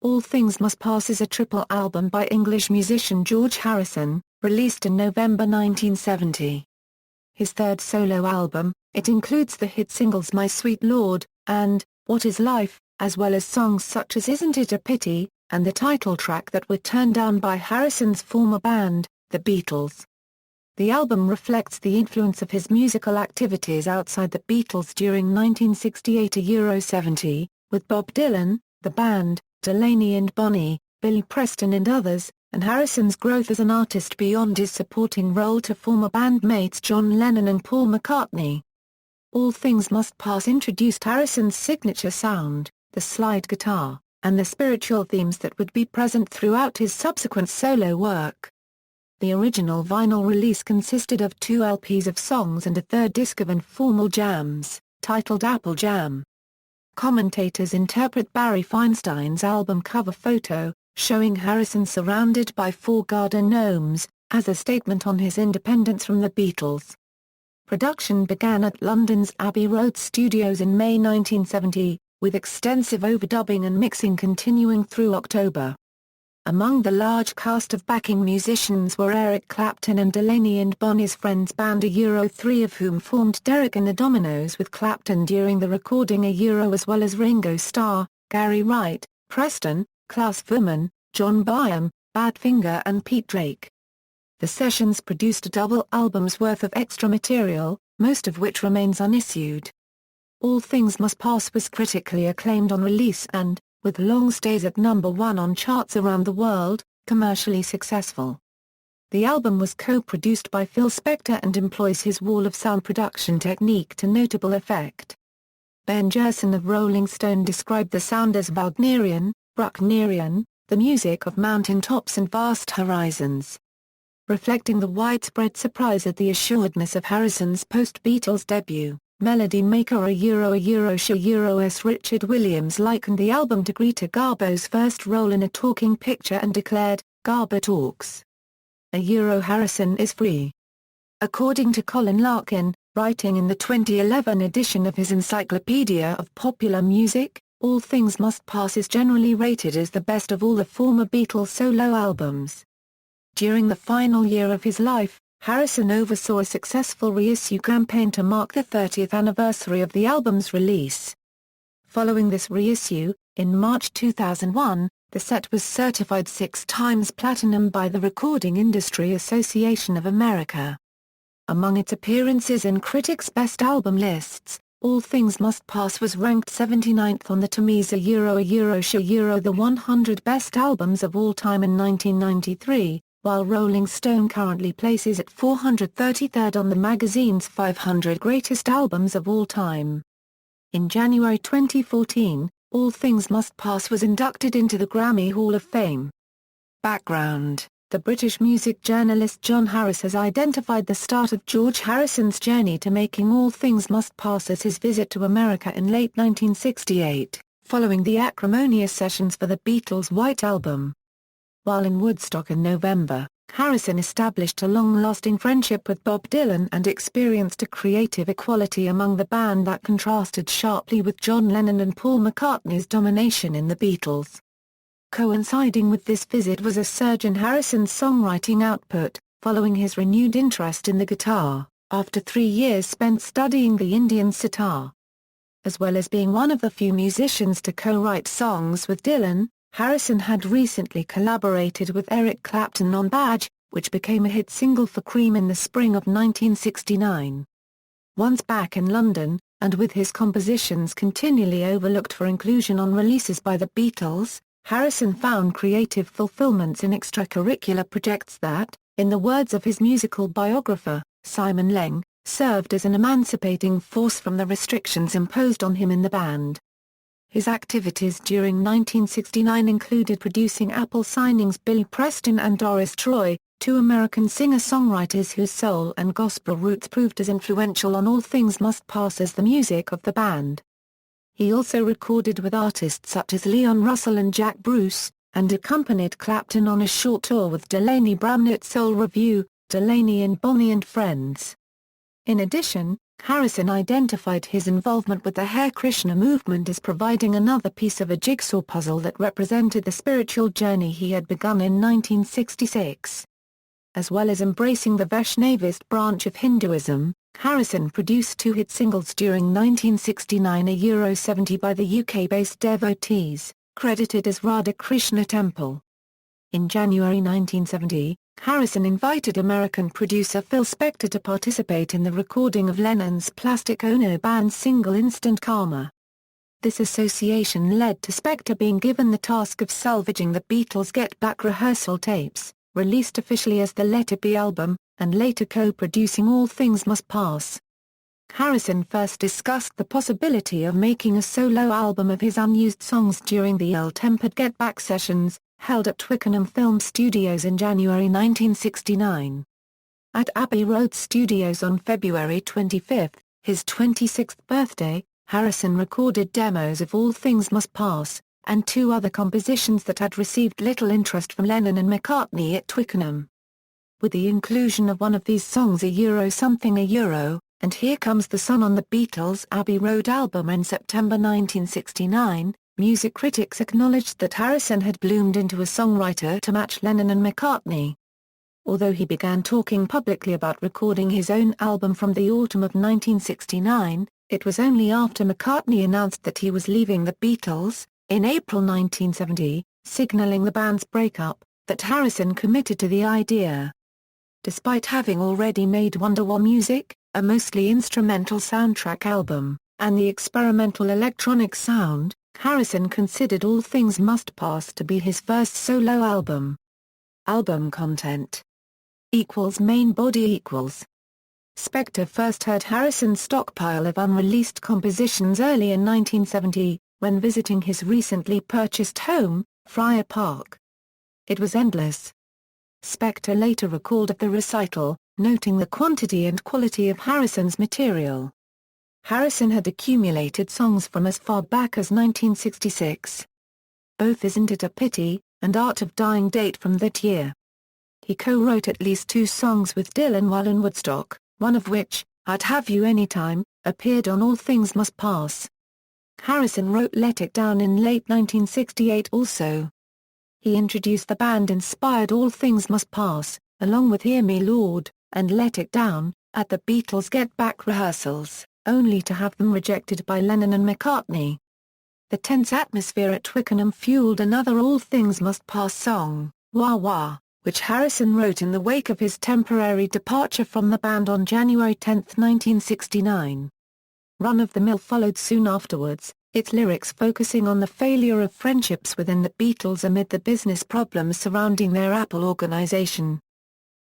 All Things Must Pass is a triple album by English musician George Harrison, released in November 1970. His third solo album, it includes the hit singles My Sweet Lord, and What Is Life, as well as songs such as Isn't It a Pity, and the title track that were turned down by Harrison's former band, the Beatles. The album reflects the influence of his musical activities outside the Beatles during 1968–70, with Bob Dylan, the band, Delaney and Bonnie, Billy Preston and others, and Harrison's growth as an artist beyond his supporting role to former bandmates John Lennon and Paul McCartney. All Things Must Pass introduced Harrison's signature sound, the slide guitar, and the spiritual themes that would be present throughout his subsequent solo work. The original vinyl release consisted of 2 LPs of songs and a third disc of informal jams, titled Apple Jam. Commentators interpret Barry Feinstein's album cover photo, showing Harrison surrounded by 4 garden gnomes, as a statement on his independence from the Beatles. Production began at London's Abbey Road studios in May 1970, with extensive overdubbing and mixing continuing through October. Among the large cast of backing musicians were Eric Clapton and Delaney and Bonnie's friends band (3 of whom formed Derek and the Dominoes with Clapton during the recording as well as Ringo Starr, Gary Wright, Preston, Klaus Voormann, John Byam, Badfinger and Pete Drake. The sessions produced a double album's worth of extra material, most of which remains unissued. All Things Must Pass was critically acclaimed on release and, with long stays at #1 on charts around the world, commercially successful. The album was co-produced by Phil Spector and employs his wall of sound production technique to notable effect. Ben Gerson of Rolling Stone described the sound as Wagnerian, Brucknerian, the music of mountain tops and vast horizons. Reflecting the widespread surprise at the assuredness of Harrison's post-Beatles debut, melody maker S. Richard Williams likened the album to Greta Garbo's first role in a talking picture and declared, "Garbo talks. Harrison is free." According to Colin Larkin, writing in the 2011 edition of his Encyclopedia of Popular Music, All Things Must Pass is generally rated as the best of all the former Beatles solo albums. During the final year of his life, Harrison oversaw a successful reissue campaign to mark the 30th anniversary of the album's release. Following this reissue, in March 2001, the set was certified 6 times platinum by the Recording Industry Association of America. Among its appearances in critics' best album lists, All Things Must Pass was ranked 79th on the Tamiza the 100 Best Albums of All Time in 1993, while Rolling Stone currently places it 433rd on the magazine's 500 Greatest Albums of All Time. In January 2014, All Things Must Pass was inducted into the Grammy Hall of Fame. Background: the British music journalist John Harris has identified the start of George Harrison's journey to making All Things Must Pass as his visit to America in late 1968, following the acrimonious sessions for the Beatles' White Album. While in Woodstock in November, Harrison established a long-lasting friendship with Bob Dylan and experienced a creative equality among the band that contrasted sharply with John Lennon and Paul McCartney's domination in the Beatles. Coinciding with this visit was a surge in Harrison's songwriting output, following his renewed interest in the guitar, after 3 years spent studying the Indian sitar. As well as being one of the few musicians to co-write songs with Dylan, Harrison had recently collaborated with Eric Clapton on Badge, which became a hit single for Cream in the spring of 1969. Once back in London, and with his compositions continually overlooked for inclusion on releases by the Beatles, Harrison found creative fulfillments in extracurricular projects that, in the words of his musical biographer, Simon Leng, served as an emancipating force from the restrictions imposed on him in the band. His activities during 1969 included producing Apple signings Billy Preston and Doris Troy, 2 American singer-songwriters whose soul and gospel roots proved as influential on All Things Must Pass as the music of the band. He also recorded with artists such as Leon Russell and Jack Bruce, and accompanied Clapton on a short tour with Delaney Bonnie at Soul Review, Delaney and Bonnie and Friends. In addition, Harrison identified his involvement with the Hare Krishna movement as providing another piece of a jigsaw puzzle that represented the spiritual journey he had begun in 1966. As well as embracing the Vaishnavist branch of Hinduism, Harrison produced two hit singles during 1969, a Euro 70 by the UK-based Devotees, credited as Radha Krishna Temple. In January 1970, Harrison invited American producer Phil Spector to participate in the recording of Lennon's Plastic Ono Band single Instant Karma. This association led to Spector being given the task of salvaging the Beatles' Get Back rehearsal tapes, released officially as the Let It Be album, and later co-producing All Things Must Pass. Harrison first discussed the possibility of making a solo album of his unused songs during the ill-tempered Get Back sessions, held at Twickenham Film Studios in January 1969. At Abbey Road Studios on February 25, his 26th birthday, Harrison recorded demos of All Things Must Pass, and two other compositions that had received little interest from Lennon and McCartney at Twickenham. With the inclusion of one of these songs, a Euro something a Euro, and Here Comes the Sun on the Beatles' Abbey Road album in September 1969, music critics acknowledged that Harrison had bloomed into a songwriter to match Lennon and McCartney. Although he began talking publicly about recording his own album from the autumn of 1969, it was only after McCartney announced that he was leaving the Beatles, in April 1970, signaling the band's breakup, that Harrison committed to the idea. Despite having already made Wonderwall Music, a mostly instrumental soundtrack album, and the experimental electronic sound, Harrison considered All Things Must Pass to be his first solo album. Album content = main body = Spector first heard Harrison's stockpile of unreleased compositions early in 1970, when visiting his recently purchased home, Friar Park. It was endless. Spector later recalled of the recital, noting the quantity and quality of Harrison's material. Harrison had accumulated songs from as far back as 1966. Both Isn't It a Pity, and Art of Dying date from that year. He co-wrote at least two songs with Dylan while in Woodstock, one of which, I'd Have You Anytime, appeared on All Things Must Pass. Harrison wrote Let It Down in late 1968 also. He introduced the band-inspired All Things Must Pass, along with Hear Me Lord, and Let It Down, at the Beatles' Get Back rehearsals, only to have them rejected by Lennon and McCartney. The tense atmosphere at Twickenham fueled another All Things Must Pass song, Wah Wah, which Harrison wrote in the wake of his temporary departure from the band on January 10, 1969. Run of the Mill followed soon afterwards, its lyrics focusing on the failure of friendships within the Beatles amid the business problems surrounding their Apple organization.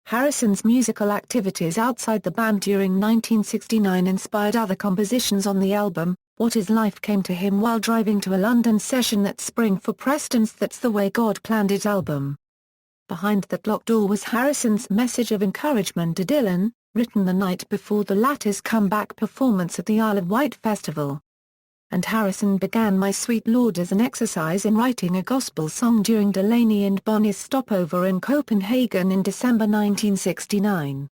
Harrison's musical activities outside the band during 1969 inspired other compositions on the album. What Is Life came to him while driving to a London session that spring for Preston's That's the Way God Planned It album. Behind That Locked Door was Harrison's message of encouragement to Dylan, written the night before the latter's comeback performance at the Isle of Wight Festival. And Harrison began My Sweet Lord as an exercise in writing a gospel song during Delaney and Bonnie's stopover in Copenhagen in December 1969.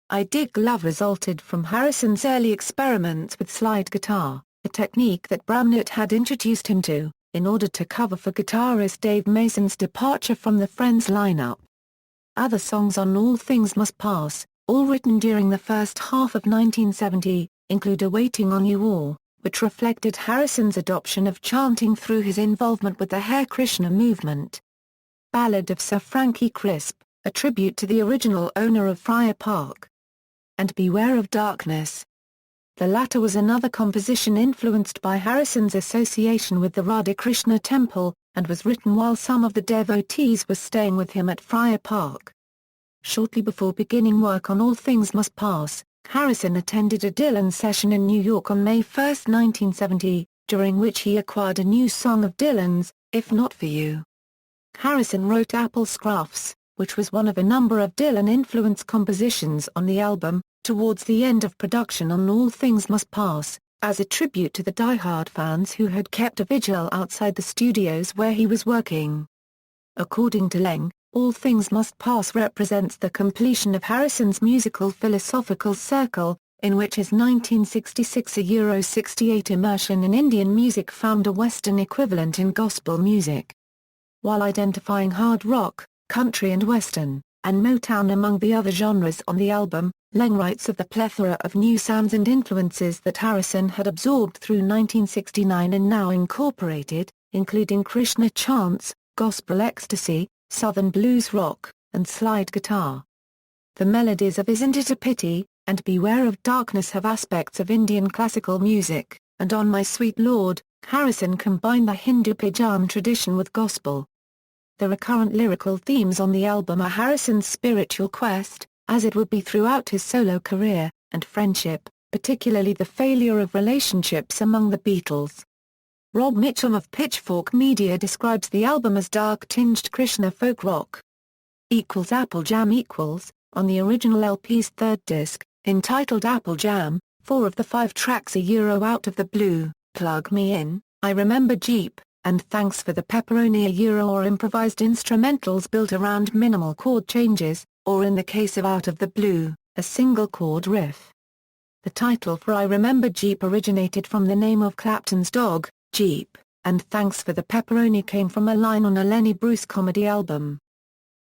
I Dig Love resulted from Harrison's early experiments with slide guitar, a technique that Bramnett had introduced him to, in order to cover for guitarist Dave Mason's departure from the Friends lineup. Other songs on All Things Must Pass, all written during the first half of 1970, include Awaiting on You All, which reflected Harrison's adoption of chanting through his involvement with the Hare Krishna movement. Ballad of Sir Frankie Crisp, a tribute to the original owner of Friar Park. And Beware of Darkness. The latter was another composition influenced by Harrison's association with the Radha Krishna Temple, and was written while some of the devotees were staying with him at Friar Park. Shortly before beginning work on All Things Must Pass, Harrison attended a Dylan session in New York on May 1, 1970, during which he acquired a new song of Dylan's, If Not For You. Harrison wrote Apple Scruffs, which was one of a number of Dylan-influenced compositions on the album, towards the end of production on All Things Must Pass, as a tribute to the diehard fans who had kept a vigil outside the studios where he was working. According to Leng, All Things Must Pass represents the completion of Harrison's musical philosophical circle, in which his 1966 Euro 68 immersion in Indian music found a Western equivalent in gospel music. While identifying hard rock, country and Western, and Motown among the other genres on the album, Leng writes of the plethora of new sounds and influences that Harrison had absorbed through 1969 and now incorporated, including Krishna chants, gospel ecstasy, southern blues rock, and slide guitar. The melodies of Isn't It a Pity, and Beware of Darkness have aspects of Indian classical music, and On My Sweet Lord, Harrison combined the Hindu bhajan tradition with gospel. The recurrent lyrical themes on the album are Harrison's spiritual quest, as it would be throughout his solo career, and friendship, particularly the failure of relationships among the Beatles. Rob Mitchum of Pitchfork Media describes the album as dark-tinged Krishna folk rock. Apple Jam on the original LP's third disc, entitled Apple Jam, 4 of the 5 tracks are Out of the Blue, Plug Me In, I Remember Jeep, and Thanks for the Pepperoni or improvised instrumentals built around minimal chord changes, or in the case of Out of the Blue, a single chord riff. The title for I Remember Jeep originated from the name of Clapton's dog, Jeep, and Thanks for the Pepperoni came from a line on a Lenny Bruce comedy album.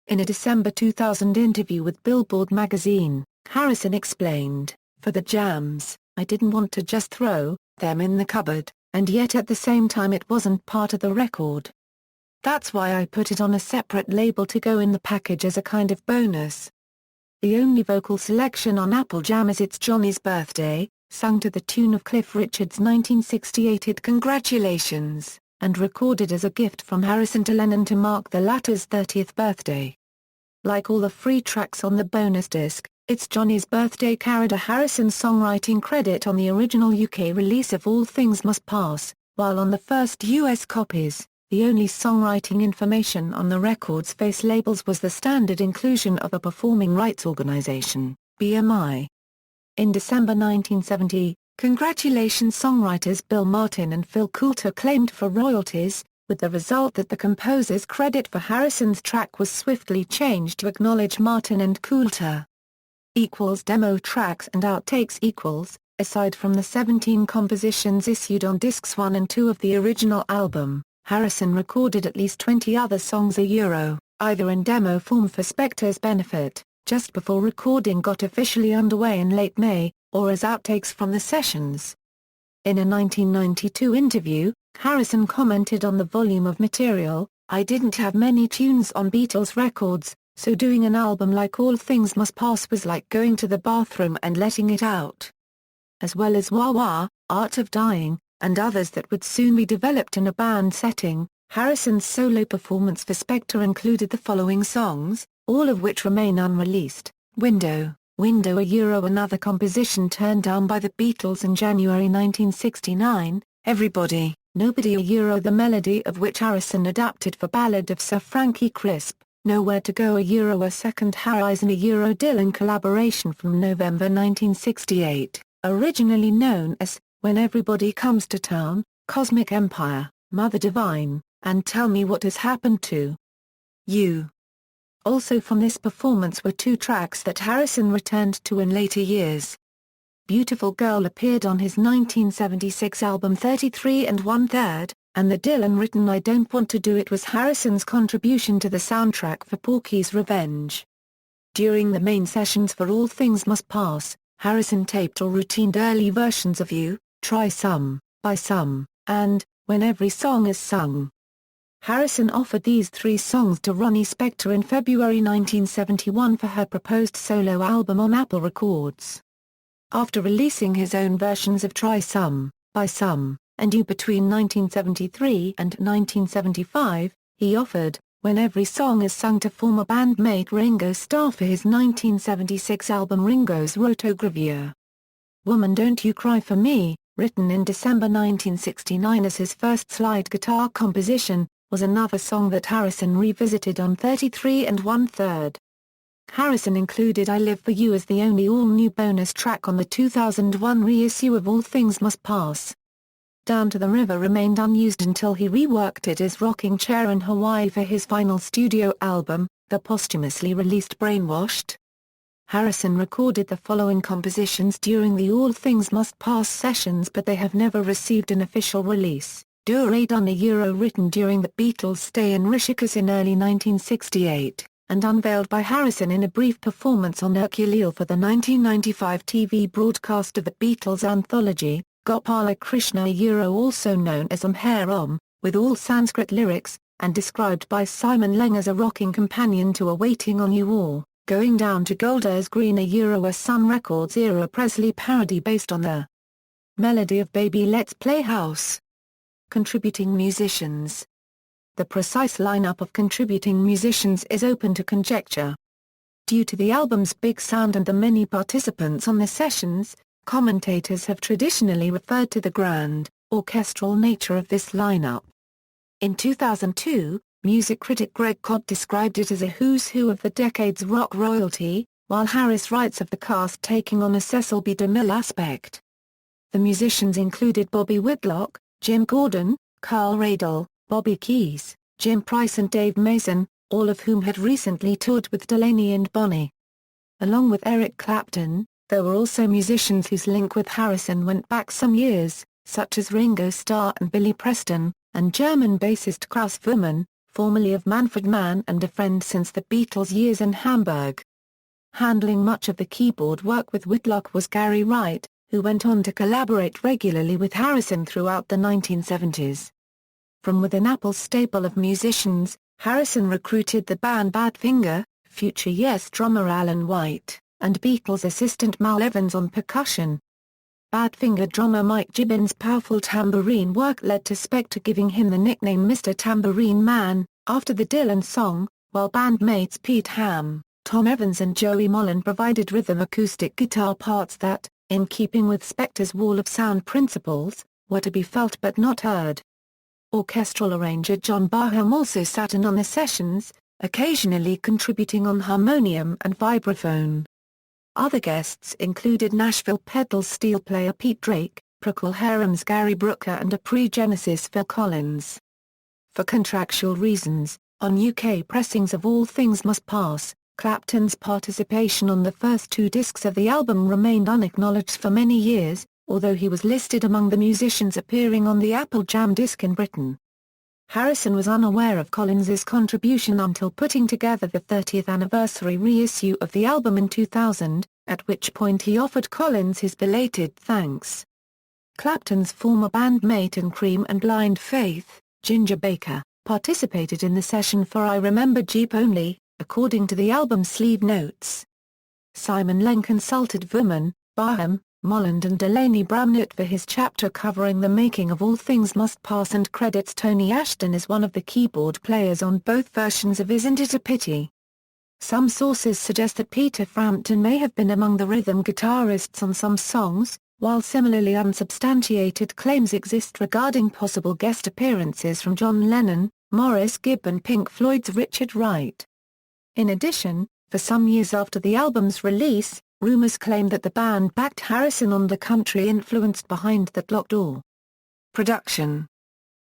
In a December 2000 interview with Billboard magazine, Harrison explained, "For the jams, I didn't want to just throw them in the cupboard, and yet at the same time it wasn't part of the record. That's why I put it on a separate label to go in the package as a kind of bonus." The only vocal selection on Apple Jam is It's Johnny's Birthday, sung to the tune of Cliff Richard's 1968 hit Congratulations, and recorded as a gift from Harrison to Lennon to mark the latter's 30th birthday. Like all the free tracks on the bonus disc, It's Johnny's Birthday carried a Harrison songwriting credit on the original UK release of All Things Must Pass, while on the first US copies, the only songwriting information on the record's face labels was the standard inclusion of a performing rights organization, BMI. In December 1970, Congratulations songwriters Bill Martin and Phil Coulter claimed for royalties, with the result that the composer's credit for Harrison's track was swiftly changed to acknowledge Martin and Coulter. Demo tracks and outtakes aside from the 17 compositions issued on discs 1 and 2 of the original album, Harrison recorded at least 20 other songs either in demo form for Spector's benefit, just before recording got officially underway in late May, or as outtakes from the sessions. In a 1992 interview, Harrison commented on the volume of material, "I didn't have many tunes on Beatles records, so doing an album like All Things Must Pass was like going to the bathroom and letting it out." As well as Wah Wah, Art of Dying, and others that would soon be developed in a band setting, Harrison's solo performance for Spector included the following songs, all of which remain unreleased: Window, another composition turned down by the Beatles in January 1969, Everybody, Nobody the melody of which Harrison adapted for Ballad of Sir Frankie Crisp, Nowhere to Go a second Harrison Dylan collaboration from November 1968, originally known as When Everybody Comes to Town, Cosmic Empire, Mother Divine, and Tell Me What Has Happened to You. Also from this performance were 2 tracks that Harrison returned to in later years. Beautiful Girl appeared on his 1976 album 33 1/3, and the Dylan-written I Don't Want to Do It was Harrison's contribution to the soundtrack for Porky's Revenge. During the main sessions for All Things Must Pass, Harrison taped or routined early versions of You, Try Some, By Some, and When Every Song Is Sung. Harrison offered these 3 songs to Ronnie Spector in February 1971 for her proposed solo album on Apple Records. After releasing his own versions of Try Some, By Some, and You between 1973 and 1975, he offered When Every Song Is Sung to former bandmate Ringo Starr for his 1976 album Ringo's Rotogravure. Woman Don't You Cry for Me, written in December 1969 as his first slide guitar composition, was another song that Harrison revisited on 33 1/3. Harrison included I Live For You as the only all-new bonus track on the 2001 reissue of All Things Must Pass. Down to the River remained unused until he reworked it as rocking chair in Hawaii for his final studio album, the posthumously released Brainwashed. Harrison recorded the following compositions during the All Things Must Pass sessions, but they have never received an official release. Dure Done written during the Beatles' stay in Rishikesh in early 1968, and unveiled by Harrison in a brief performance on Ukulele for the 1995 TV broadcast of the Beatles anthology, Gopala Krishna also known as Om, with all Sanskrit lyrics, and described by Simon Leng as a rocking companion to a Waiting on You or Going Down to Golders Green a Sun Records era Presley parody based on the melody of Baby Let's Play House. Contributing musicians. The precise lineup of contributing musicians is open to conjecture. Due to the album's big sound and the many participants on the sessions, commentators have traditionally referred to the grand, orchestral nature of this lineup. In 2002, music critic Greg Codd described it as a who's who of the decade's rock royalty, while Harris writes of the cast taking on a Cecil B. DeMille aspect. The musicians included Bobby Whitlock, Jim Gordon, Carl Radle, Bobby Keys, Jim Price and Dave Mason, all of whom had recently toured with Delaney and Bonnie. Along with Eric Clapton, there were also musicians whose link with Harrison went back some years, such as Ringo Starr and Billy Preston, and German bassist Klaus Wurmann, formerly of Manfred Mann and a friend since the Beatles' years in Hamburg. Handling much of the keyboard work with Whitlock was Gary Wright, who went on to collaborate regularly with Harrison throughout the 1970s. From within Apple's stable of musicians, Harrison recruited the band Badfinger, future Yes drummer Alan White, and Beatles assistant Mal Evans on percussion. Badfinger drummer Mike Gibbons' powerful tambourine work led to Spector giving him the nickname Mr. Tambourine Man, after the Dylan song, while bandmates Pete Ham, Tom Evans and Joey Molland provided rhythm acoustic guitar parts that, in keeping with Spector's wall of sound principles, were to be felt but not heard. Orchestral arranger John Barham also sat in on the sessions, occasionally contributing on harmonium and vibraphone. Other guests included Nashville pedal steel player Pete Drake, Procol Harum's Gary Brooker and a pre-Genesis Phil Collins. For contractual reasons, on UK pressings of All Things Must Pass, Clapton's participation on the first two discs of the album remained unacknowledged for many years, although he was listed among the musicians appearing on the Apple Jam disc in Britain. Harrison was unaware of Collins's contribution until putting together the 30th anniversary reissue of the album in 2000, at which point he offered Collins his belated thanks. Clapton's former bandmate in Cream and Blind Faith, Ginger Baker, participated in the session for I Remember Jeep Only, according to the album's sleeve notes. Simon Leng consulted Wurmann, Barham, Molland and Delaney Bonnie for his chapter covering the making of All Things Must Pass and credits Tony Ashton as one of the keyboard players on both versions of Isn't It a Pity. Some sources suggest that Peter Frampton may have been among the rhythm guitarists on some songs, while similarly unsubstantiated claims exist regarding possible guest appearances from John Lennon, Maurice Gibb and Pink Floyd's Richard Wright. In addition, for some years after the album's release, rumors claim that the band backed Harrison on the country-influenced Behind That Locked Door. Production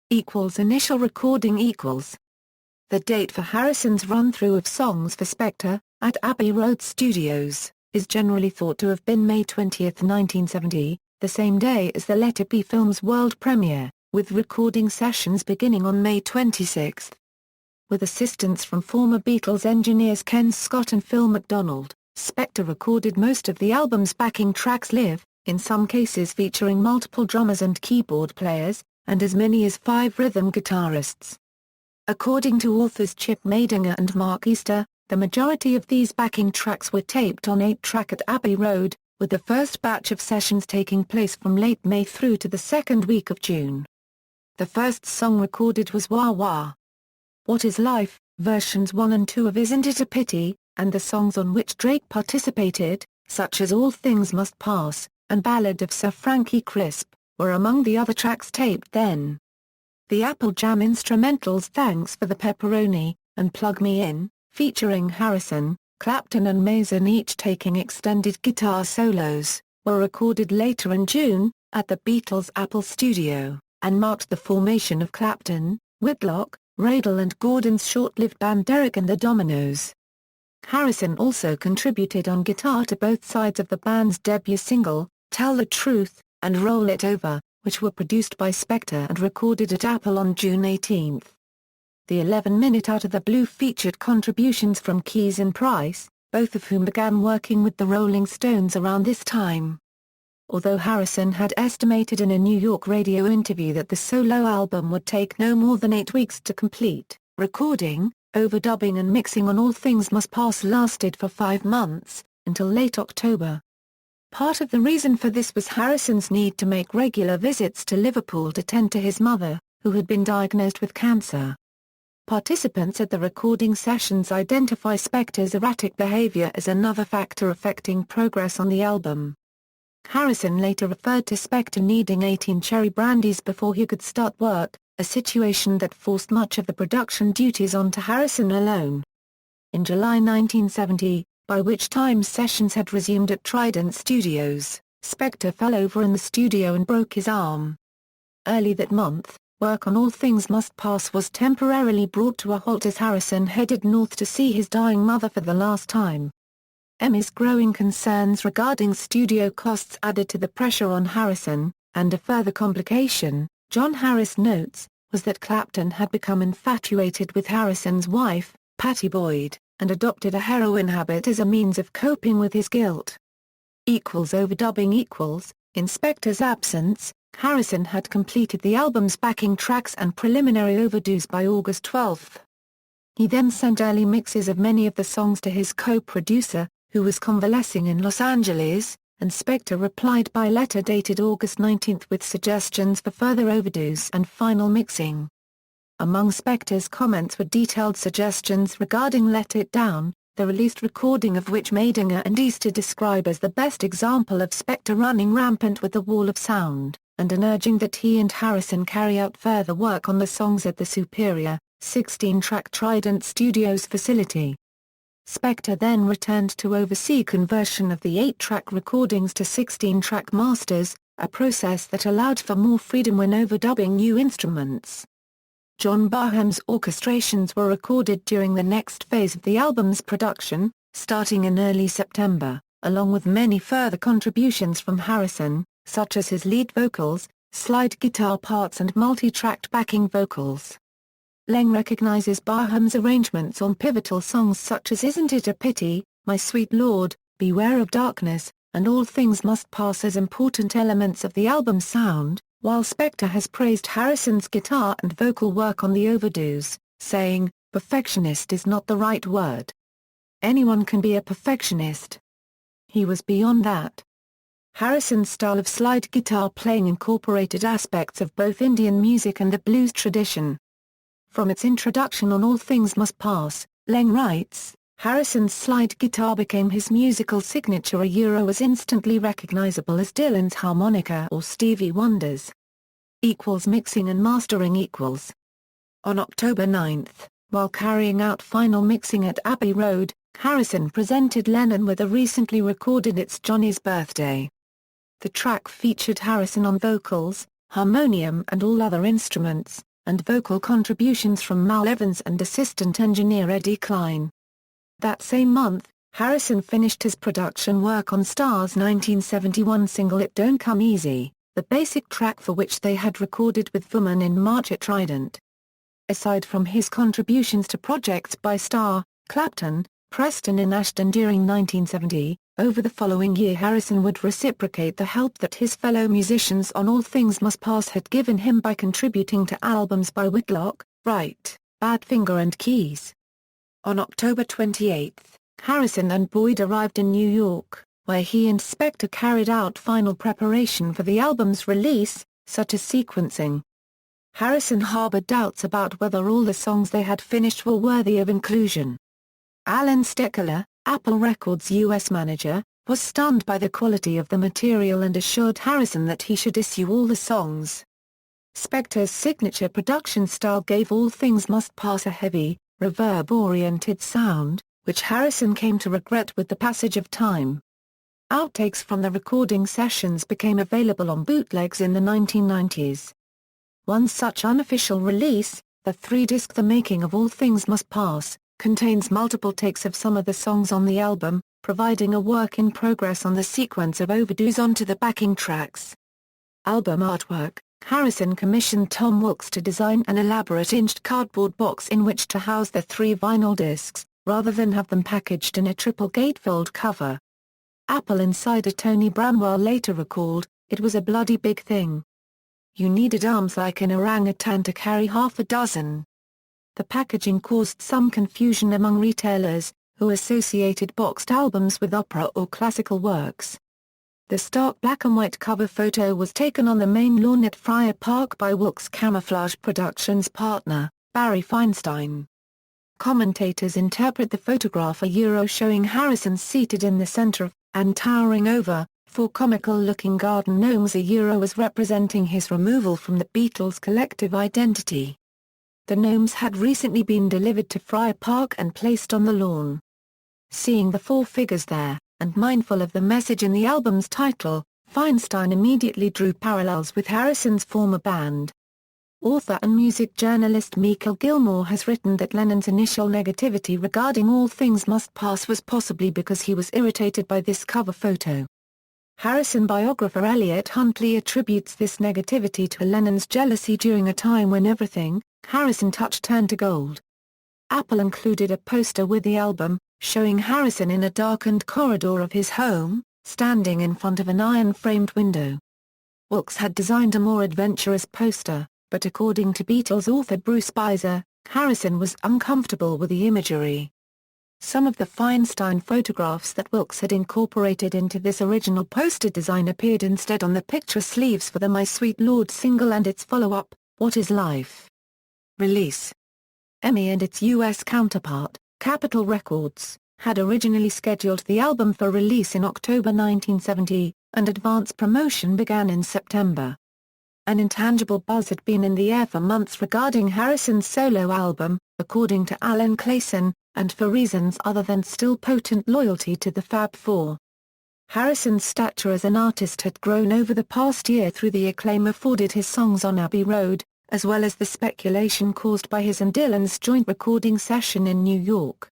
Initial recording The date for Harrison's run-through of songs for Spector, at Abbey Road Studios, is generally thought to have been May 20, 1970, the same day as the Let It Be film's world premiere, with recording sessions beginning on May 26. With assistance from former Beatles engineers Ken Scott and Phil McDonald, Spector recorded most of the album's backing tracks live, in some cases featuring multiple drummers and keyboard players, and as many as 5 rhythm guitarists. According to authors Chip Madinger and Mark Easter, the majority of these backing tracks were taped on 8-track at Abbey Road, with the first batch of sessions taking place from late May through to the second week of June. The first song recorded was Wah Wah. What Is Life, versions 1 and 2 of Isn't It a Pity, and the songs on which Drake participated, such as All Things Must Pass, and Ballad of Sir Frankie Crisp, were among the other tracks taped then. The Apple Jam instrumentals Thanks for the Pepperoni, and Plug Me In, featuring Harrison, Clapton and Mason each taking extended guitar solos, were recorded later in June, at the Beatles' Apple Studio, and marked the formation of Clapton, Whitlock, Radle and Gordon's short-lived band Derek and the Dominoes. Harrison also contributed on guitar to both sides of the band's debut single, Tell the Truth, and Roll It Over, which were produced by Spector and recorded at Apple on June 18. The 11-minute Out of the Blue featured contributions from Keys and Price, both of whom began working with the Rolling Stones around this time. Although Harrison had estimated in a New York radio interview that the solo album would take no more than 8 weeks to complete, recording, overdubbing and mixing on All Things Must Pass lasted for 5 months, until late October. Part of the reason for this was Harrison's need to make regular visits to Liverpool to tend to his mother, who had been diagnosed with cancer. Participants at the recording sessions identify Spector's erratic behavior as another factor affecting progress on the album. Harrison later referred to Spector needing 18 cherry brandies before he could start work, a situation that forced much of the production duties onto Harrison alone. In July 1970, by which time sessions had resumed at Trident Studios, Spector fell over in the studio and broke his arm. Early that month, work on All Things Must Pass was temporarily brought to a halt as Harrison headed north to see his dying mother for the last time. EMI's growing concerns regarding studio costs added to the pressure on Harrison, and a further complication, John Harris notes, was that Clapton had become infatuated with Harrison's wife, Pattie Boyd, and adopted a heroin habit as a means of coping with his guilt. Overdubbing. In Spector's absence, Harrison had completed the album's backing tracks and preliminary overdubs by August 12. He then sent early mixes of many of the songs to his co-producer, who was convalescing in Los Angeles, and Spector replied by letter dated August 19 with suggestions for further overdubs and final mixing. Among Spector's comments were detailed suggestions regarding Let It Down, the released recording of which Madinger and Easter describe as the best example of Spector running rampant with the wall of sound, and an urging that he and Harrison carry out further work on the songs at the superior, 16-track Trident Studios facility. Spector then returned to oversee conversion of the 8-track recordings to 16-track masters, a process that allowed for more freedom when overdubbing new instruments. John Barham's orchestrations were recorded during the next phase of the album's production, starting in early September, along with many further contributions from Harrison, such as his lead vocals, slide guitar parts and multi-tracked backing vocals. Leng recognizes Barham's arrangements on pivotal songs such as Isn't It a Pity, My Sweet Lord, Beware of Darkness, and All Things Must Pass as important elements of the album's sound, while Spector has praised Harrison's guitar and vocal work on the overdubs, saying, "Perfectionist is not the right word. Anyone can be a perfectionist." He was beyond that. Harrison's style of slide guitar playing incorporated aspects of both Indian music and the blues tradition. From its introduction on All Things Must Pass, Leng writes, Harrison's slide guitar became his musical signature, as instantly recognizable as Dylan's harmonica or Stevie Wonder's. Mixing and mastering. On October 9, while carrying out final mixing at Abbey Road, Harrison presented Lennon with a recently recorded It's Johnny's Birthday. The track featured Harrison on vocals, harmonium and all other instruments, and vocal contributions from Mal Evans and assistant engineer Eddie Klein. That same month, Harrison finished his production work on Star's 1971 single It Don't Come Easy, the basic track for which they had recorded with Fuhrman in March at Trident. Aside from his contributions to projects by Starr, Clapton, Preston and Ashton during 1970, over the following year Harrison would reciprocate the help that his fellow musicians on All Things Must Pass had given him by contributing to albums by Whitlock, Wright, Badfinger and Keys. On October 28, Harrison and Boyd arrived in New York, where he and Spector carried out final preparation for the album's release, such as sequencing. Harrison harbored doubts about whether all the songs they had finished were worthy of inclusion. Alan Steckler, Apple Records' U.S. manager, was stunned by the quality of the material and assured Harrison that he should issue all the songs. Spector's signature production style gave All Things Must Pass a heavy, reverb-oriented sound, which Harrison came to regret with the passage of time. Outtakes from the recording sessions became available on bootlegs in the 1990s. One such unofficial release, the 3-disc The Making of All Things Must Pass, contains multiple takes of some of the songs on the album, providing a work in progress on the sequence of overdues onto the backing tracks. Album artwork: Harrison commissioned Tom Wilkes to design an elaborate inched cardboard box in which to house the 3 vinyl discs, rather than have them packaged in a triple gatefold cover. Apple insider Tony Bramwell later recalled, "It was a bloody big thing. You needed arms like an orangutan to carry half a dozen." The packaging caused some confusion among retailers, who associated boxed albums with opera or classical works. The stark black and white cover photo was taken on the main lawn at Friar Park by Wilkes' Camouflage Productions partner, Barry Feinstein. Commentators interpret the photograph showing Harrison seated in the center of, and towering over, 4 comical-looking garden gnomes as representing his removal from the Beatles' collective identity. The gnomes had recently been delivered to Friar Park and placed on the lawn. Seeing the 4 figures there, and mindful of the message in the album's title, Feinstein immediately drew parallels with Harrison's former band. Author and music journalist Michael Gilmore has written that Lennon's initial negativity regarding All Things Must Pass was possibly because he was irritated by this cover photo. Harrison biographer Elliot Huntley attributes this negativity to Lennon's jealousy during a time when everything Harrison touched turned to gold. Apple included a poster with the album, showing Harrison in a darkened corridor of his home, standing in front of an iron-framed window. Wilkes had designed a more adventurous poster, but according to Beatles author Bruce Beiser, Harrison was uncomfortable with the imagery. Some of the Feinstein photographs that Wilkes had incorporated into this original poster design appeared instead on the picture sleeves for the My Sweet Lord single and its follow-up, What Is Life? Release. EMI and its U.S. counterpart, Capitol Records, had originally scheduled the album for release in October 1970, and advance promotion began in September. An intangible buzz had been in the air for months regarding Harrison's solo album, according to Alan Clayson, and for reasons other than still potent loyalty to the Fab Four. Harrison's stature as an artist had grown over the past year through the acclaim afforded his songs on Abbey Road, as well as the speculation caused by his and Dylan's joint recording session in New York.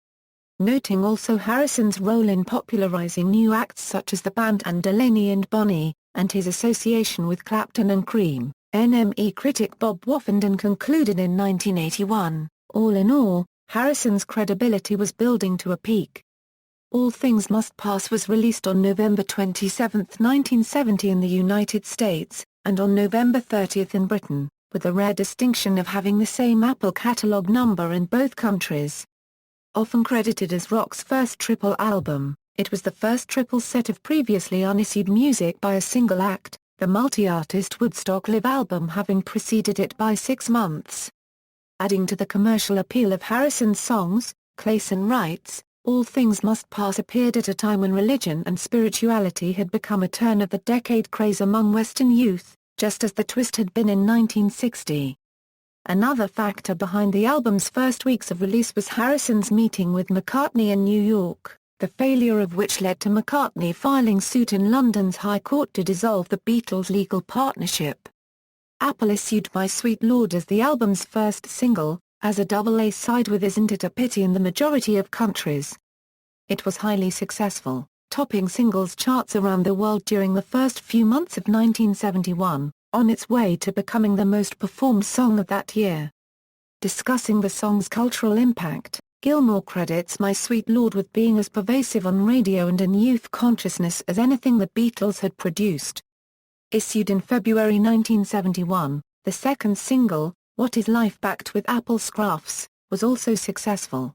Noting also Harrison's role in popularizing new acts such as the band and Delaney and Bonnie, and his association with Clapton and Cream, NME critic Bob Woffenden concluded in 1981, all in all, Harrison's credibility was building to a peak. All Things Must Pass was released on November 27, 1970 in the United States, and on November 30 in Britain, with the rare distinction of having the same Apple catalog number in both countries. Often credited as rock's first triple album, it was the first triple set of previously unissued music by a single act, the multi-artist Woodstock Live album having preceded it by 6 months. Adding to the commercial appeal of Harrison's songs, Clayson writes, All Things Must Pass appeared at a time when religion and spirituality had become a turn-of-the-decade craze among Western youth, just as the twist had been in 1960. Another factor behind the album's first weeks of release was Harrison's meeting with McCartney in New York, the failure of which led to McCartney filing suit in London's High Court to dissolve the Beatles' legal partnership. Apple issued My Sweet Lord as the album's first single, as a double-A side with Isn't It a Pity in the majority of countries. It was highly successful, topping singles charts around the world during the first few months of 1971, on its way to becoming the most performed song of that year. Discussing the song's cultural impact, Gilmore credits My Sweet Lord with being as pervasive on radio and in youth consciousness as anything the Beatles had produced. Issued in February 1971, the second single, What Is Life backed with Apple Scruffs, was also successful.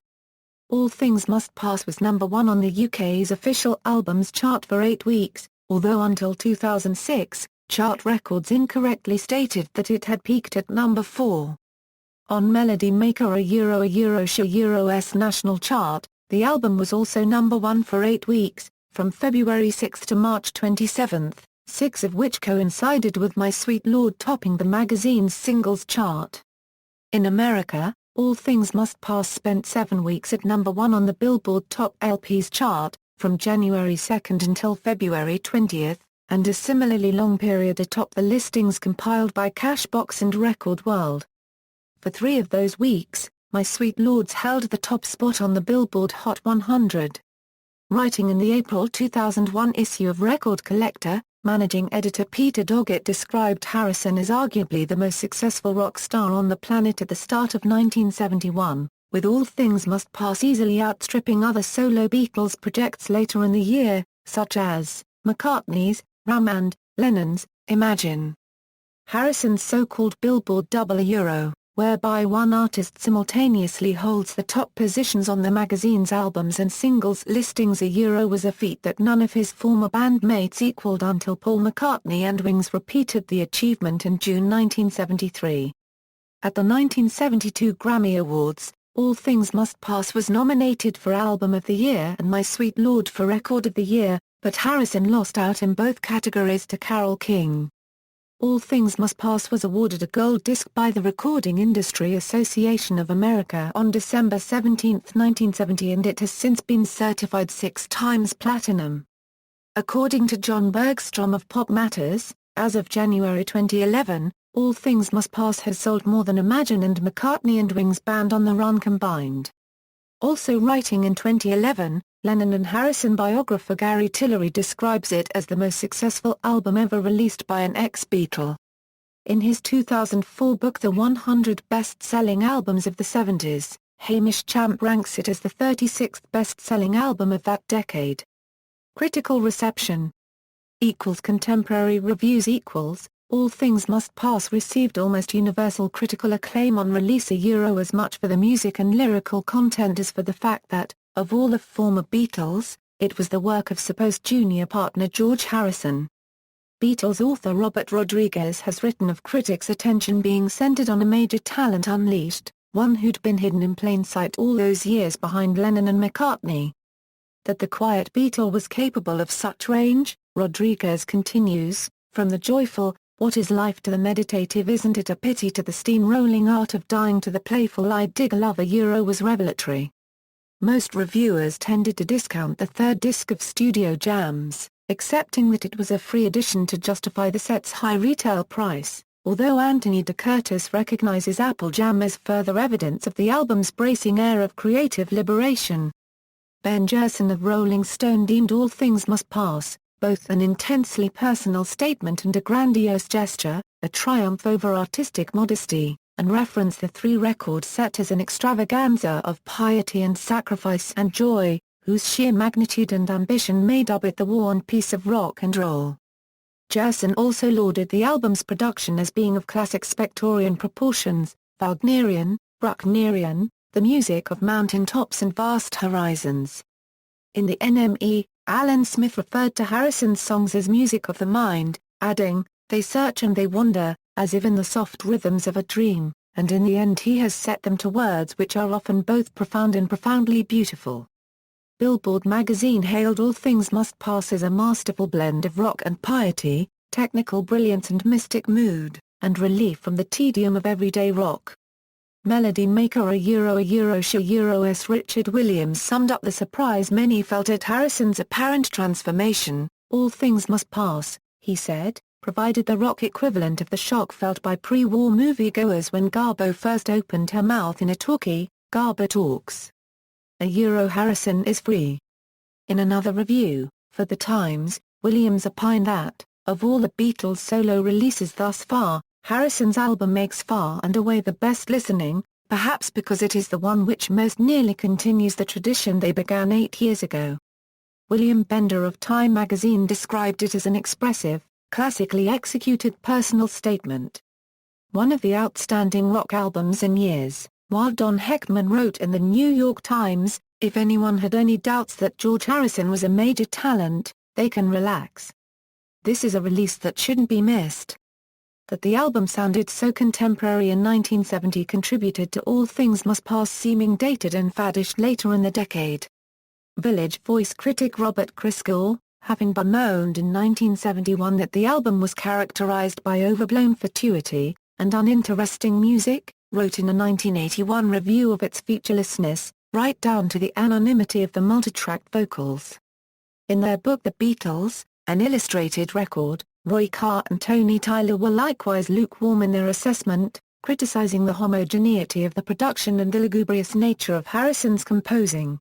All Things Must Pass was number 1 on the UK's official albums chart for 8 weeks, although until 2006, chart records incorrectly stated that it had peaked at number 4. On Melody Maker Euro's national chart, the album was also number 1 for 8 weeks, from February 6 to March 27, 6 of which coincided with My Sweet Lord topping the magazine's singles chart. In America, All Things Must Pass spent 7 weeks at number 1 on the Billboard Top LPs chart, from January 2 until February 20, and a similarly long period atop the listings compiled by Cashbox and Record World. For 3 of those weeks, My Sweet Lords held the top spot on the Billboard Hot 100. Writing in the April 2001 issue of Record Collector, managing editor Peter Doggett described Harrison as arguably the most successful rock star on the planet at the start of 1971, with All Things Must Pass easily outstripping other solo Beatles projects later in the year, such as McCartney's Ram and Lennon's Imagine. Harrison's so-called Billboard Double Euro, whereby one artist simultaneously holds the top positions on the magazine's albums and singles listings a Euro, was a feat that none of his former bandmates equaled until Paul McCartney and Wings repeated the achievement in June 1973. At the 1972 Grammy Awards, All Things Must Pass was nominated for Album of the Year and My Sweet Lord for Record of the Year, but Harrison lost out in both categories to Carole King. All Things Must Pass was awarded a gold disc by the Recording Industry Association of America on December 17, 1970, and it has since been certified 6 times platinum. According to John Bergstrom of Pop Matters, as of January 2011, All Things Must Pass has sold more than Imagine and McCartney and Wings Band on the Run combined. Also writing in 2011, Lennon and Harrison biographer Gary Tillery describes it as the most successful album ever released by an ex-Beatle. In his 2004 book The 100 Best-Selling Albums of the 70s, Hamish Champ ranks it as the 36th best-selling album of that decade. Critical reception = contemporary reviews = All Things Must Pass received almost universal critical acclaim on release as much for the music and lyrical content as for the fact that, of all the former Beatles, it was the work of supposed junior partner George Harrison. Beatles author Robert Rodriguez has written of critics' attention being centered on a major talent unleashed, one who'd been hidden in plain sight all those years behind Lennon and McCartney. That the quiet Beatle was capable of such range, Rodriguez continues, from the joyful, what is life to the meditative isn't it a pity to the steam-rolling art of dying to the playful I dig love a was revelatory. Most reviewers tended to discount the third disc of Studio Jams, accepting that it was a free edition to justify the set's high retail price, although Anthony de Curtis recognizes Apple Jam as further evidence of the album's bracing air of creative liberation. Ben Gerson of Rolling Stone deemed All Things Must Pass both an intensely personal statement and a grandiose gesture, a triumph over artistic modesty, and referenced the 3-record set as an extravaganza of piety and sacrifice and joy, whose sheer magnitude and ambition made of it the war and peace of rock and roll. Gerson also lauded the album's production as being of classic Spectorian proportions, Wagnerian, Brucknerian, the music of mountain tops and vast horizons. In the NME, Alan Smith referred to Harrison's songs as music of the mind, adding, "They search and they wander, as if in the soft rhythms of a dream, and in the end he has set them to words which are often both profound and profoundly beautiful." Billboard magazine hailed All Things Must Pass as a masterful blend of rock and piety, technical brilliance and mystic mood, and relief from the tedium of everyday rock. Melody maker s Richard Williams summed up the surprise many felt at Harrison's apparent transformation. All Things Must Pass, he said, provided the rock equivalent of the shock felt by pre-war moviegoers when Garbo first opened her mouth in a talkie, Garbo Talks. Harrison is free. In another review, for The Times, Williams opined that, of all the Beatles' solo releases thus far, Harrison's album makes far and away the best listening, perhaps because it is the one which most nearly continues the tradition they began 8 years ago. William Bender of Time magazine described it as an expressive, classically executed personal statement. One of the outstanding rock albums in years, while Don Heckman wrote in the New York Times, "If anyone had any doubts that George Harrison was a major talent, they can relax. This is a release that shouldn't be missed." That the album sounded so contemporary in 1970 contributed to All Things Must Pass seeming dated and faddish later in the decade. Village Voice critic Robert Christgau, having bemoaned in 1971 that the album was characterized by overblown fatuity and uninteresting music, wrote in a 1981 review of its featurelessness, right down to the anonymity of the multitrack vocals. In their book The Beatles, An Illustrated Record, Roy Carr and Tony Tyler were likewise lukewarm in their assessment, criticizing the homogeneity of the production and the lugubrious nature of Harrison's composing.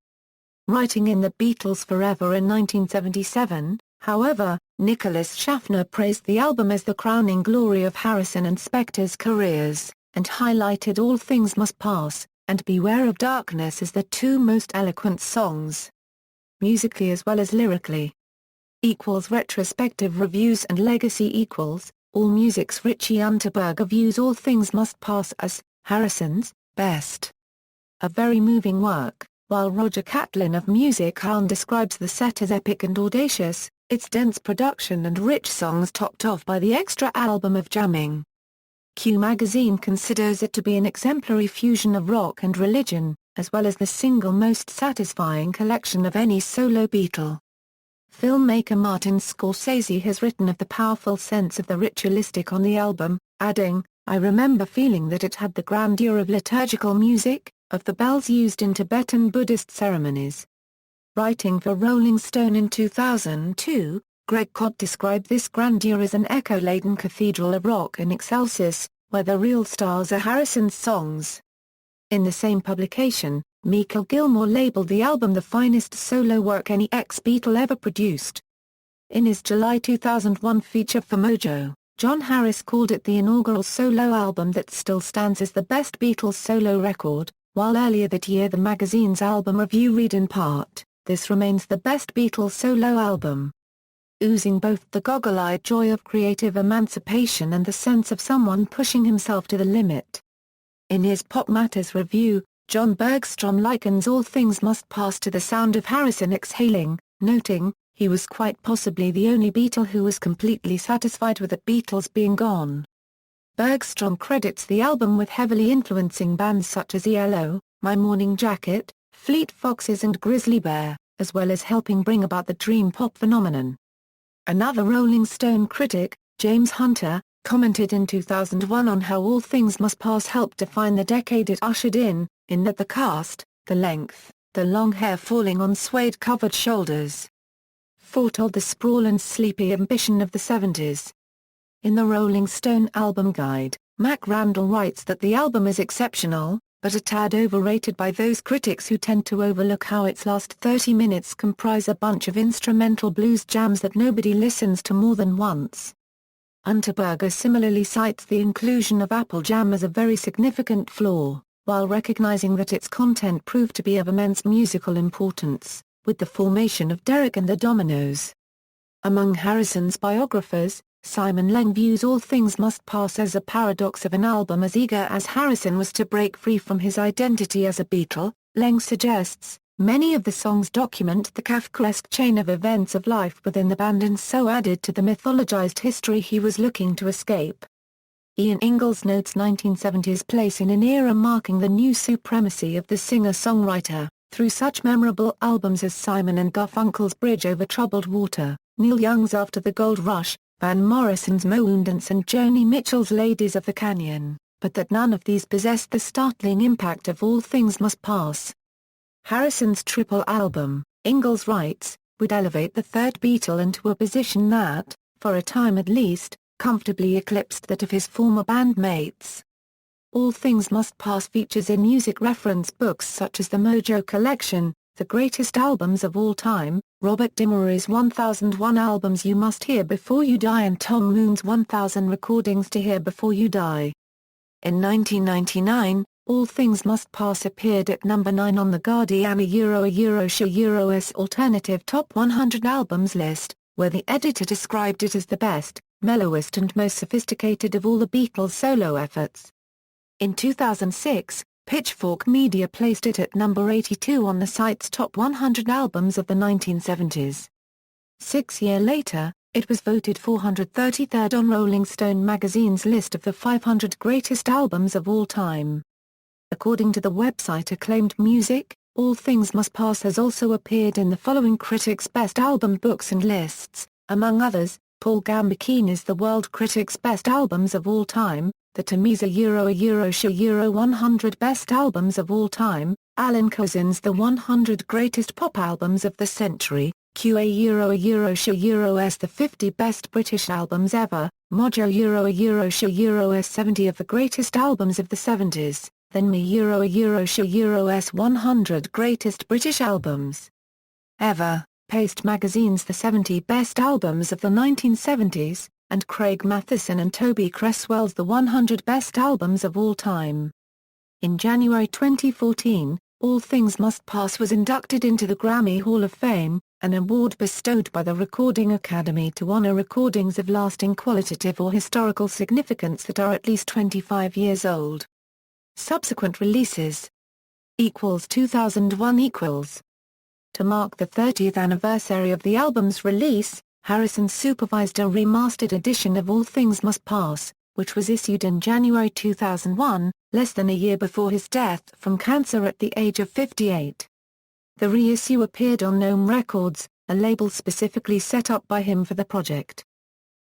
Writing in The Beatles Forever in 1977, however, Nicholas Schaffner praised the album as the crowning glory of Harrison and Spector's careers, and highlighted All Things Must Pass and Beware of Darkness as the two most eloquent songs, musically as well as lyrically. Retrospective reviews and legacy AllMusic's Richie Unterberger views All Things Must Pass as Harrison's best. A very moving work, while Roger Catlin of Music Halm describes the set as epic and audacious, its dense production and rich songs topped off by the extra album of jamming. Q magazine considers it to be an exemplary fusion of rock and religion, as well as the single most satisfying collection of any solo Beatle. Filmmaker Martin Scorsese has written of the powerful sense of the ritualistic on the album, adding, "I remember feeling that it had the grandeur of liturgical music, of the bells used in Tibetan Buddhist ceremonies." Writing for Rolling Stone in 2002, Greg Kot described this grandeur as an echo-laden cathedral of rock in excelsis, where the real stars are Harrison's songs. In the same publication, Michael Gilmore labeled the album the finest solo work any ex-Beatle ever produced. In his July 2001 feature for Mojo, John Harris called it the inaugural solo album that still stands as the best Beatles solo record, while earlier that year the magazine's album review read in part, "This remains the best Beatles solo album." Oozing both the goggle-eyed joy of creative emancipation and the sense of someone pushing himself to the limit. In his Pop Matters review, John Bergstrom likens All Things Must Pass to the sound of Harrison exhaling, noting, "He was quite possibly the only Beatle who was completely satisfied with the Beatles being gone." Bergstrom credits the album with heavily influencing bands such as ELO, My Morning Jacket, Fleet Foxes and Grizzly Bear, as well as helping bring about the dream pop phenomenon. Another Rolling Stone critic, James Hunter, commented in 2001 on how All Things Must Pass helped define the decade it ushered in that the cast, the length, the long hair falling on suede-covered shoulders, foretold the sprawl and sleepy ambition of the '70s. In the Rolling Stone album guide, Mac Randall writes that the album is exceptional, but a tad overrated by those critics who tend to overlook how its last 30 minutes comprise a bunch of instrumental blues jams that nobody listens to more than once. Unterberger similarly cites the inclusion of Apple Jam as a very significant flaw, while recognizing that its content proved to be of immense musical importance, with the formation of Derek and the Dominoes. Among Harrison's biographers, Simon Leng views All Things Must Pass as a paradox of an album. As eager as Harrison was to break free from his identity as a Beatle, Leng suggests, many of the songs document the Kafkaesque chain of events of life within the band and so added to the mythologized history he was looking to escape. Ian Ingalls notes 1970s place in an era marking the new supremacy of the singer-songwriter, through such memorable albums as Simon and Garfunkel's Bridge Over Troubled Water, Neil Young's After the Gold Rush, Van Morrison's Moondance and Joni Mitchell's Ladies of the Canyon, but that none of these possessed the startling impact of All Things Must Pass. Harrison's triple album, Ingalls writes, would elevate the third Beatle into a position that, for a time at least, comfortably eclipsed that of his former bandmates. All Things Must Pass features in music reference books such as the Mojo Collection, The Greatest Albums of All Time, Robert Dimery's 1001 Albums You Must Hear Before You Die and Tom Moon's 1000 Recordings to Hear Before You Die. In 1999, All Things Must Pass appeared at number 9 on the Guardian Euro's Alternative Top 100 Albums list, where the editor described it as the best, mellowest and most sophisticated of all the Beatles' solo efforts. In 2006, Pitchfork Media placed it at number 82 on the site's top 100 albums of the 1970s. 6 years later, it was voted 433rd on Rolling Stone magazine's list of the 500 greatest albums of all time. According to the website Acclaimed Music, All Things Must Pass has also appeared in the following critics' best album books and lists, among others, Paul Gambacchini's The World Critics' Best Albums of All Time, the Temisa Euro 100 Best Albums of All Time, Alan Cousin's The 100 Greatest Pop Albums of the Century, QA Euro's The 50 Best British Albums Ever, Mojo Euro a Euro Sh Euro S 70 of the greatest albums of the 70s, then Me Euro a Euro Sh Euro S 100 greatest British albums ever, Paste Magazine's The 70 Best Albums of the 1970s, and Craig Matheson and Toby Cresswell's The 100 Best Albums of All Time. In January 2014, All Things Must Pass was inducted into the Grammy Hall of Fame, an award bestowed by the Recording Academy to honor recordings of lasting qualitative or historical significance that are at least 25 years old. Subsequent releases 2001 To mark the 30th anniversary of the album's release, Harrison supervised a remastered edition of All Things Must Pass, which was issued in January 2001, less than a year before his death from cancer at the age of 58. The reissue appeared on Gnome Records, a label specifically set up by him for the project.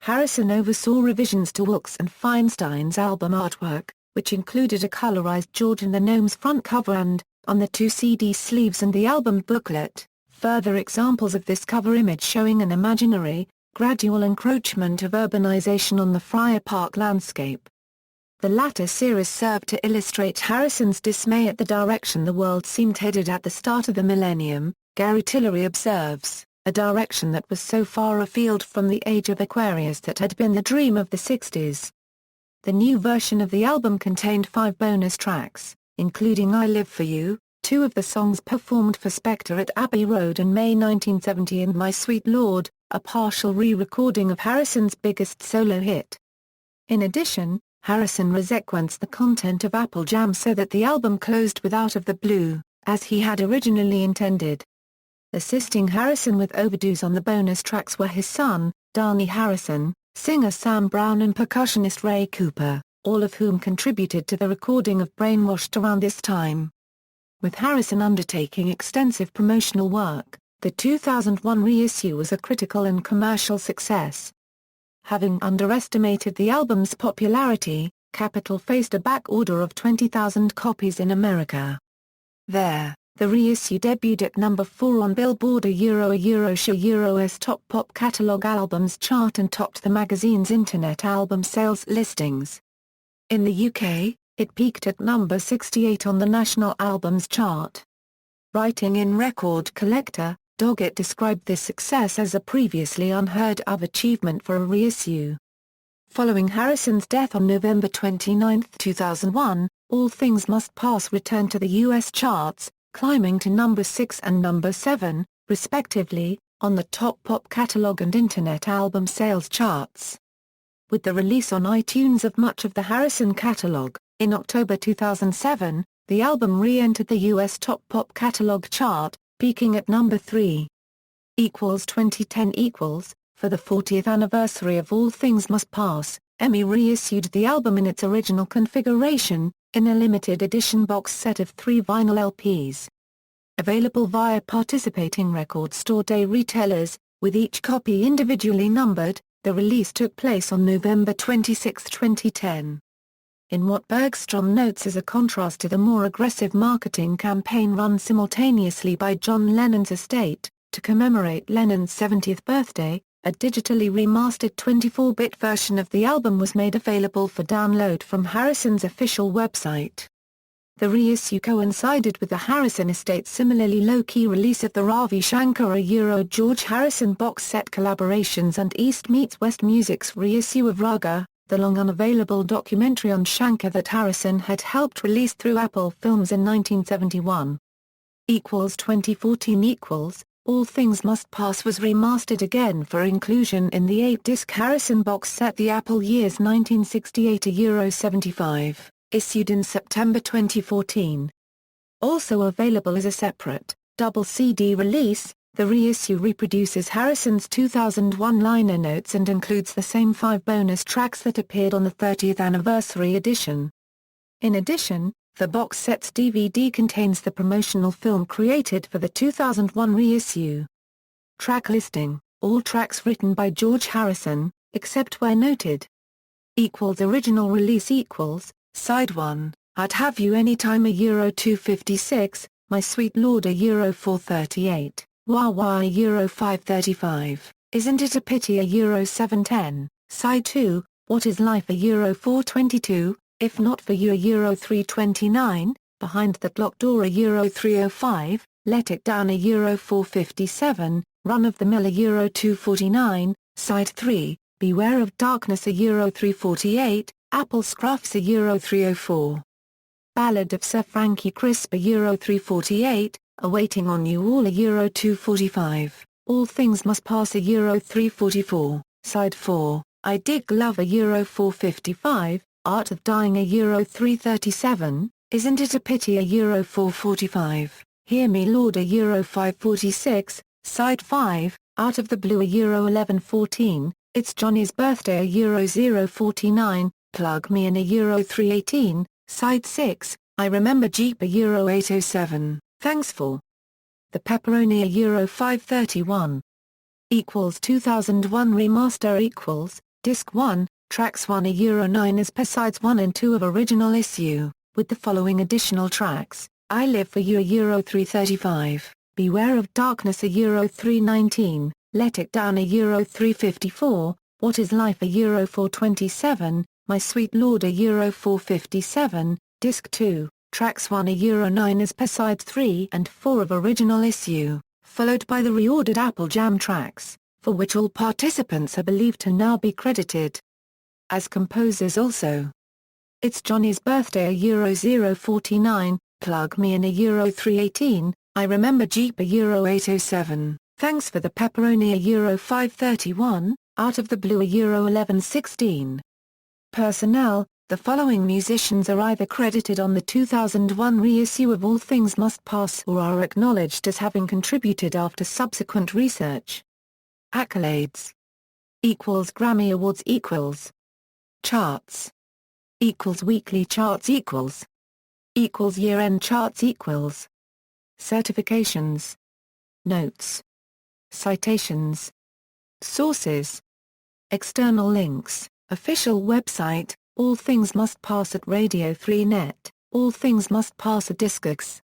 Harrison oversaw revisions to Wilkes and Feinstein's album artwork, which included a colorized George and the Gnomes front cover and, on the 2 CD sleeves and the album booklet, further examples of this cover image showing an imaginary, gradual encroachment of urbanization on the Friar Park landscape. The latter series served to illustrate Harrison's dismay at the direction the world seemed headed at the start of the millennium, Gary Tillery observes, a direction that was so far afield from the age of Aquarius that had been the dream of the 60s. The new version of the album contained 5 bonus tracks, including I Live For You, 2 of the songs performed for Spector at Abbey Road in May 1970 and My Sweet Lord, a partial re-recording of Harrison's biggest solo hit. In addition, Harrison resequenced the content of Apple Jam so that the album closed with Out of the Blue, as he had originally intended. Assisting Harrison with overdues on the bonus tracks were his son, Dhani Harrison, singer Sam Brown and percussionist Ray Cooper, all of whom contributed to the recording of Brainwashed around this time. With Harrison undertaking extensive promotional work, the 2001 reissue was a critical and commercial success. Having underestimated the album's popularity, Capitol faced a back order of 20,000 copies in America. There, the reissue debuted at number 4 on Billboard a Euro Sh Euro's Top Pop Catalog Albums chart and topped the magazine's Internet album sales listings. In the UK, it peaked at number 68 on the National Albums chart. Writing in Record Collector, Doggett described this success as a previously unheard-of achievement for a reissue. Following Harrison's death on November 29, 2001, All Things Must Pass returned to the U.S. charts, climbing to number 6 and number 7, respectively, on the Top Pop Catalog and Internet Album Sales charts. With the release on iTunes of much of the Harrison catalog, in October 2007, the album re-entered the U.S. Top Pop Catalog chart, peaking at number 3. 2010 For the 40th anniversary of All Things Must Pass, EMI reissued the album in its original configuration, in a limited edition box set of 3 vinyl LPs. Available via participating record store day retailers, with each copy individually numbered, the release took place on November 26, 2010. In what Bergstrom notes as a contrast to the more aggressive marketing campaign run simultaneously by John Lennon's estate, to commemorate Lennon's 70th birthday, a digitally remastered 24-bit version of the album was made available for download from Harrison's official website. The reissue coincided with the Harrison estate's similarly low-key release of the Ravi Shankar George Harrison box set collaborations and East Meets West Music's reissue of Raga, the long unavailable documentary on Shankar that Harrison had helped release through Apple Films in 1971. 2014 All Things Must Pass was remastered again for inclusion in the 8-disc Harrison box set The Apple Years 1968 €75, issued in September 2014. Also available as a separate, double CD release, the reissue reproduces Harrison's 2001 liner notes and includes the same 5 bonus tracks that appeared on the 30th anniversary edition. In addition, the box set's DVD contains the promotional film created for the 2001 reissue. Track listing: all tracks written by George Harrison, except where noted. Original release Side 1, I'd Have You Anytime €256, My Sweet Lord €438, Wah Wah €535, Isn't It a Pity €710, Side 2, What is Life a Euro 422, If Not For You a Euro 329, Behind the Clock Door a Euro 305, Let It Down a Euro 457, Run of the Mill a Euro 249, Side 3, Beware of Darkness a Euro 348, Apple Scruffs a Euro 304. Ballad of Sir Frankie Crisp a Euro 348, Awaiting on You All a Euro 245, All Things Must Pass a Euro 344, Side 4, I Dig Love a Euro 455, Art of Dying a Euro 337, Isn't It a Pity a Euro 445, Hear Me Lord a Euro 546, Side 5, Out of the Blue a Euro 1114, It's Johnny's Birthday a Euro 049, Plug Me in a Euro 318, Side 6, I Remember Jeep a Euro 807, Thanks For the Pepperoni a Euro 531. 2001 Remaster Disc 1, Tracks 1 a Euro 9 as per sides 1 and 2 of original issue, with the following additional tracks, I Live For You a Euro 335, Beware of Darkness a Euro 319, Let It Down a Euro 354, What Is Life a Euro 427, My Sweet Lord a Euro 457, Disc 2, Tracks 1 a Euro 9 as per sides 3 and 4 of original issue, followed by the reordered Apple Jam tracks, for which all participants are believed to now be credited as composers also. It's Johnny's Birthday a Euro 049, Plug Me in a Euro 318, I Remember Jeep a Euro 807, Thanks For the Pepperoni a Euro 531, Out of the Blue a Euro 1116. Personnel, the following musicians are either credited on the 2001 reissue of All Things Must Pass or are acknowledged as having contributed after subsequent research. Accolades. Grammy Awards. Charts. Weekly charts. Year-end charts. Certifications. Notes. Citations. Sources. External links, official website, All Things Must Pass at Radio 3 Net, All Things Must Pass at Discogs.